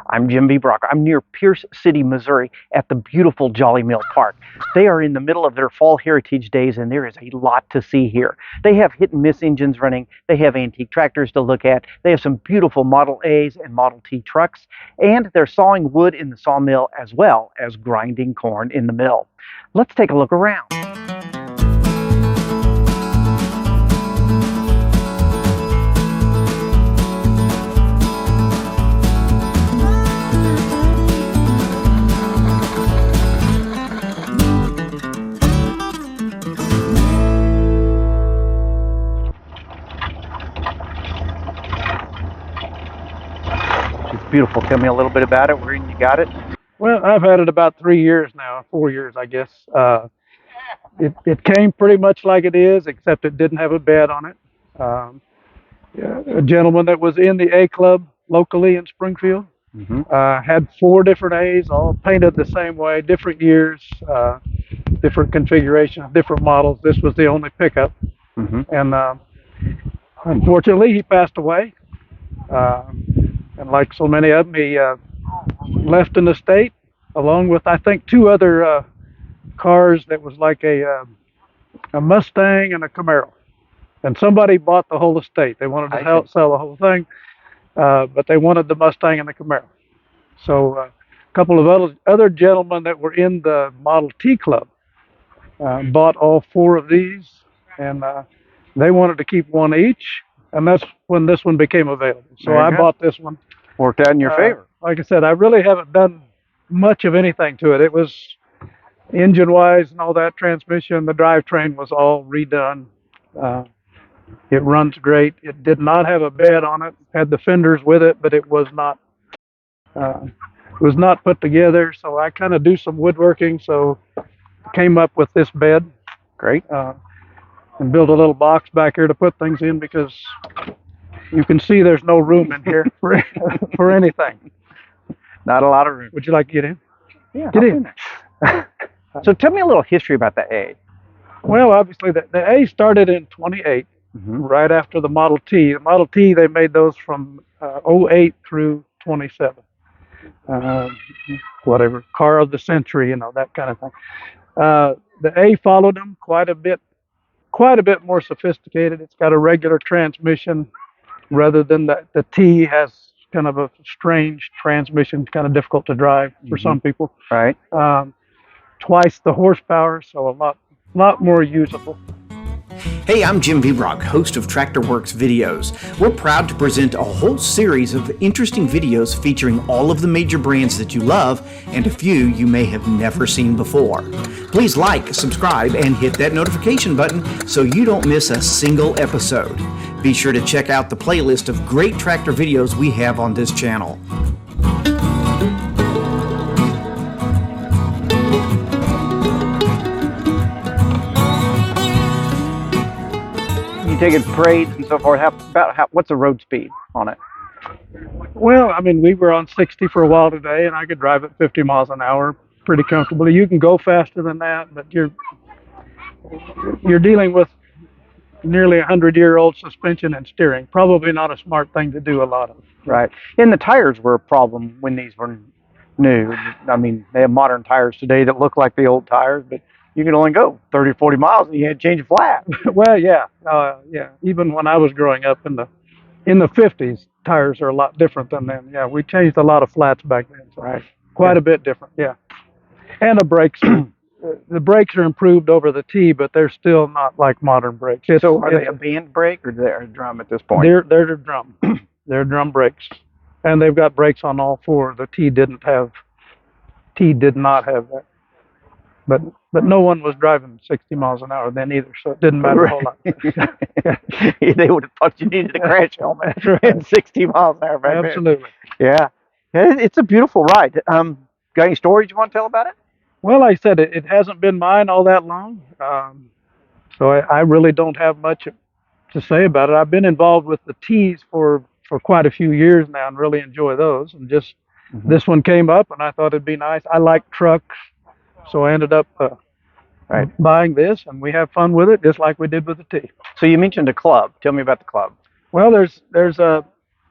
I'm Jim B. Brock. I'm near Pierce City, Missouri at the beautiful Jolly Mill Park. They are in the middle of their fall heritage days and there is a lot to see here. They have hit and miss engines running. They have antique tractors to look at. They have some beautiful Model A's and Model T trucks, and they're sawing wood in the sawmill as well as grinding corn in the mill. Let's take a look around. Beautiful. Tell me a little bit about it. Where you got it? Well, I've had it about 3 years now, 4 years, I guess. It came pretty much like it is, except it didn't have a bed on it. A gentleman that was in the A Club locally in Springfield had 4 different A's, all painted the same way, different years, different configurations, different models. This was the only pickup. And unfortunately, he passed away. And like so many of them, he left an estate along with, I think, 2 other cars that was like a Mustang and a Camaro. And somebody bought the whole estate. They wanted to sell the whole thing, but they wanted the Mustang and the Camaro. So a couple of other gentlemen that were in the Model T Club bought all 4 of these, and they wanted to keep 1 each. And that's when this one became available. So I bought this one. Worked out in your favor. Like I said, I really haven't done much of anything to it. It was engine-wise and all that, transmission, the drivetrain was all redone. It runs great. It did not have a bed on it. Had the fenders with it, but it was not put together. So I kind of do some woodworking. So came up with this bed. Great. And build a little box back here to put things in, because you can see there's no room in here for anything. Not a lot of room. Would you like to get in? Yeah, get in. So tell me a little history about the A. Well, obviously the A started in 28, right after the Model T. The Model T, they made those from 08 through 27. Whatever, car of the century, that kind of thing. The A followed them quite a bit more sophisticated. It's got a regular transmission rather than the T has kind of a strange transmission, kind of difficult to drive for some people. Right. Twice the horsepower, so a lot more usable. Hey, I'm Jim V. Brock, host of Tractor Works Videos. We're proud to present a whole series of interesting videos featuring all of the major brands that you love and a few you may have never seen before. Please like, subscribe, and hit that notification button so you don't miss a single episode. Be sure to check out the playlist of great tractor videos we have on this channel. You take it parades and so forth. What's the road speed on it? Well, I mean, we were on 60 for a while today, and I could drive at 50 miles an hour pretty comfortably. You can go faster than that, but you're dealing with nearly 100-year-old suspension and steering. Probably not a smart thing to do a lot of. Right. And the tires were a problem when these were new. I mean, they have modern tires today that look like the old tires, but you can only go 30 or 40 miles and you had to change a flat. Well, yeah. Even when I was growing up in the 50s, tires are a lot different than then. Yeah, we changed a lot of flats back then. So right. Quite a bit different, yeah. And the brakes, the brakes are improved over the T, but they're still not like modern brakes. So are they a band brake or they're a drum at this point? They're a drum. They're drum brakes. And they've got brakes on all 4. The T did not have that. But no one was driving 60 miles an hour then either, so it didn't matter a whole lot. They would have thought you needed a crash helmet at 60 miles an hour. Absolutely. Yeah. It's a beautiful ride. Got any stories you want to tell about it? Well, like I said, it hasn't been mine all that long, so I really don't have much to say about it. I've been involved with the T's for quite a few years now and really enjoy those. And just this one came up, and I thought it'd be nice. I like trucks. So I ended up buying this, and we have fun with it, just like we did with the T. So you mentioned a club. Tell me about the club. Well, there's a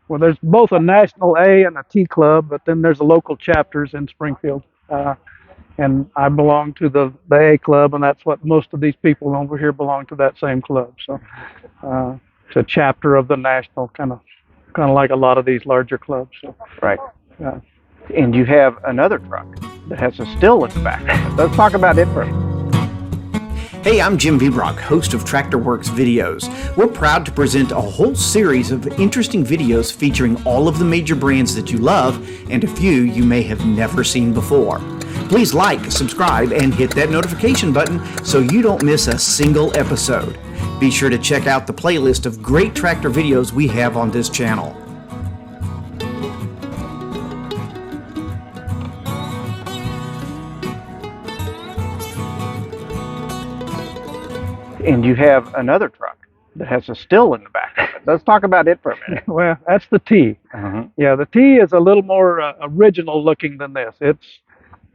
Well, there's both a national A and a T club, but then there's a local chapters in Springfield. And I belong to the A club, and that's what most of these people over here belong to, that same club. So it's a chapter of the national, kind of like a lot of these larger clubs. So, Right. And you have another truck that has a still in the back. Let's talk about it for a minute. Hey, I'm Jim Brock, host of Tractor Works Videos. We're proud to present a whole series of interesting videos featuring all of the major brands that you love and a few you may have never seen before. Please like, subscribe, and hit that notification button so you don't miss a single episode. Be sure to check out the playlist of great tractor videos we have on this channel. And you have another truck that has a still in the back of it. Let's talk about it for a minute. well, that's the T. Yeah, the T is a little more original looking than this.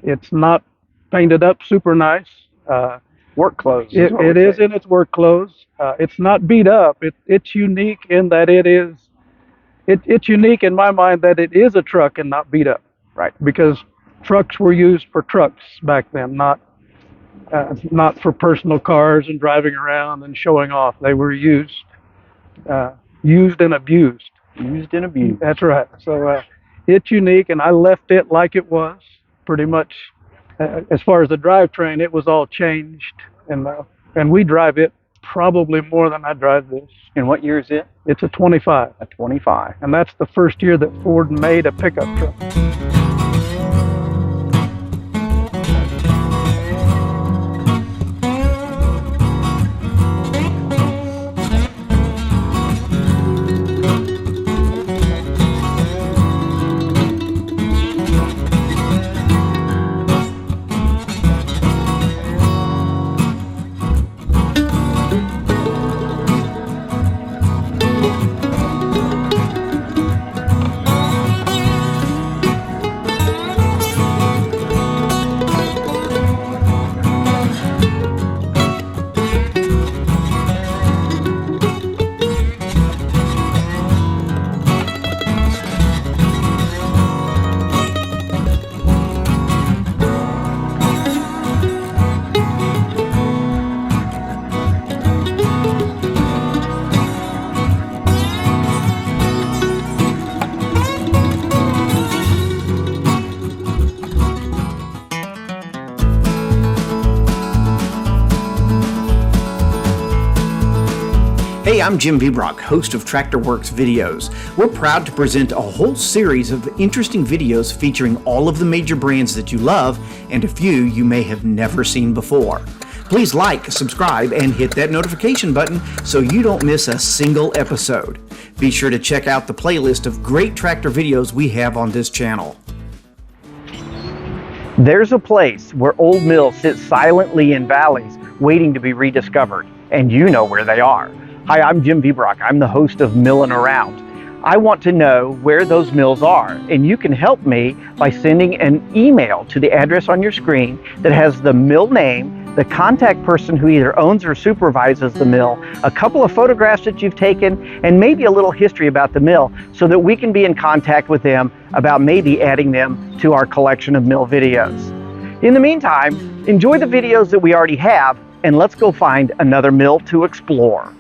It's not painted up super nice. Work clothes. It is in its work clothes. It's not beat up. It's unique in that it's unique in my mind that it is a truck and not beat up. Right. Because trucks were used for trucks back then, not for personal cars and driving around and showing off. They were used and abused. Used and abused. That's right. So it's unique, and I left it like it was, pretty much. As far as the drivetrain, it was all changed, and we drive it probably more than I drive this. And what year is it? It's a 25. A 25. And that's the first year that Ford made a pickup truck. Hey, I'm Jim Brock, host of Tractor Works Videos. We're proud to present a whole series of interesting videos featuring all of the major brands that you love and a few you may have never seen before. Please like, subscribe, and hit that notification button so you don't miss a single episode. Be sure to check out the playlist of great tractor videos we have on this channel. There's a place where old mills sit silently in valleys waiting to be rediscovered, and you know where they are. Hi, I'm Jim Brock. I'm the host of Millin' Around. I want to know where those mills are, and you can help me by sending an email to the address on your screen that has the mill name, the contact person who either owns or supervises the mill, a couple of photographs that you've taken, and maybe a little history about the mill so that we can be in contact with them about maybe adding them to our collection of mill videos. In the meantime, enjoy the videos that we already have, and let's go find another mill to explore.